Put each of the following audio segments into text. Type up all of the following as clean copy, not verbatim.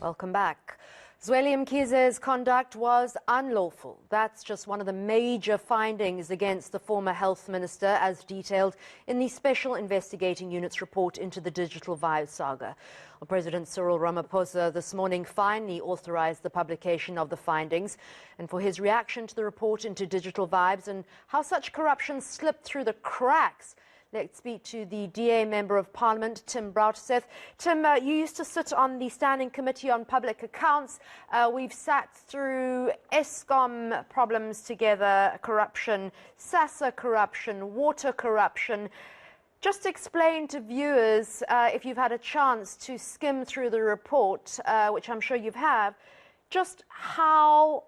Welcome back. Zweli Mkhize's conduct was unlawful. That's just one of the major findings against the former health minister, as detailed in the Special Investigating Unit's report into the Digital Vibes saga. Well, President Cyril Ramaphosa this morning finally authorized the publication of the findings, and for his reaction to the report into Digital Vibes and how such corruption slipped through the cracks, let's speak to the DA Member of Parliament, Tim Brautes. Tim, you used to sit on the Standing Committee on Public Accounts. We've sat through ESCOM problems together, corruption, SASA corruption, water corruption. Just explain to viewers, if you've had a chance to skim through the report, which I'm sure you have, just how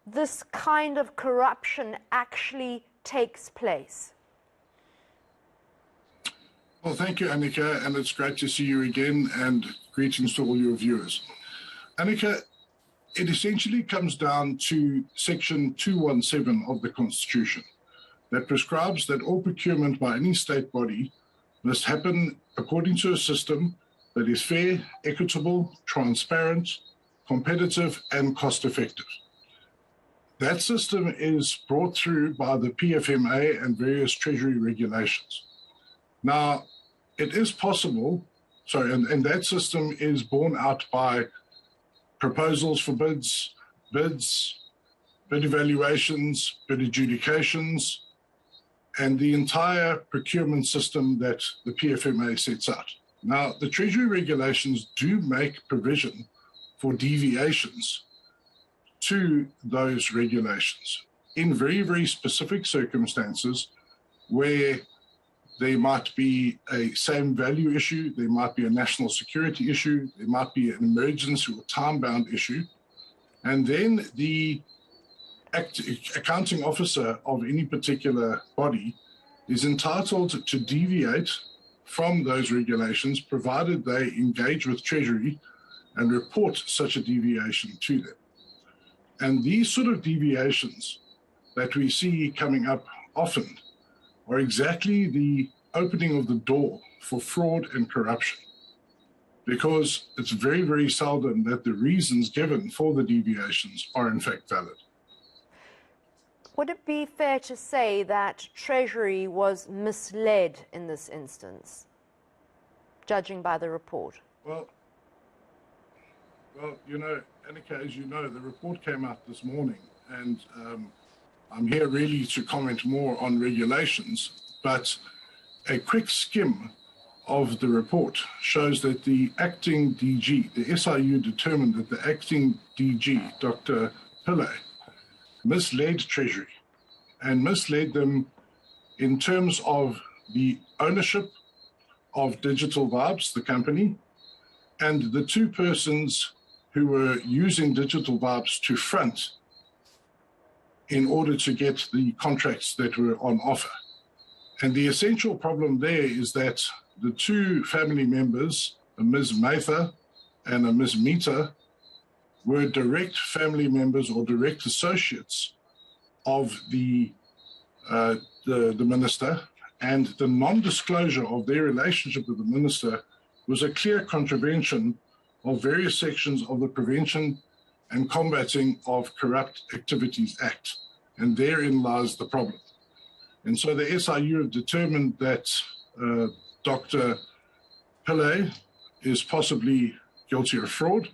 this kind of corruption actually takes place. Well, thank you, Annika, and it's great to see you again, and greetings to all your viewers. Annika, it essentially comes down to Section 217 of the Constitution that prescribes that all procurement by any state body must happen according to a system that is fair, equitable, transparent, competitive, and cost-effective. That system is brought through by the PFMA and various Treasury regulations. Now, it is possible, and that system is borne out by proposals for bids, bid evaluations, bid adjudications, and the entire procurement system that the PFMA sets out. Now, the Treasury regulations do make provision for deviations to those regulations in very, very specific circumstances where there might be a same value issue, there might be a national security issue, there might be an emergency or time-bound issue. And then the accounting officer of any particular body is entitled to deviate from those regulations, provided they engage with Treasury and report such a deviation to them. And these sort of deviations that we see coming up often are exactly the opening of the door for fraud and corruption, because it's very, very seldom that the reasons given for the deviations are in fact valid. Would it be fair to say that Treasury was misled in this instance, judging by the report? Well, you know, Annika, as you know, the report came out this morning, and I'm here really to comment more on regulations, but a quick skim of the report shows that the acting DG, the SIU determined that the acting DG, Dr. Pillay, misled Treasury and misled them in terms of the ownership of Digital Vibes, the company, and the two persons who were using Digital Vibes to front in order to get the contracts that were on offer. And the essential problem there is that the two family members, a Ms. Matha and a Ms. Mita, were direct family members or direct associates of the minister, and the non-disclosure of their relationship with the minister was a clear contravention of various sections of the Prevention and Combating of Corrupt Activities Act, and therein lies the problem. And so the SIU have determined that Dr. Pillay is possibly guilty of fraud,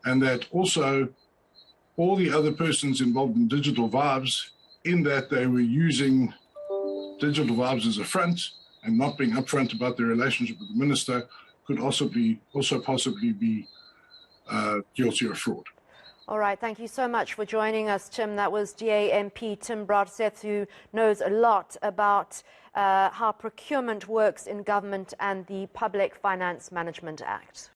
and that also all the other persons involved in Digital Vibes, in that they were using Digital Vibes as a front and not being upfront about their relationship with the minister, could also possibly be guilty of fraud. All right, thank you so much for joining us, Tim. That was DA MP Tim Brautes, who knows a lot about how procurement works in government and the Public Finance Management Act.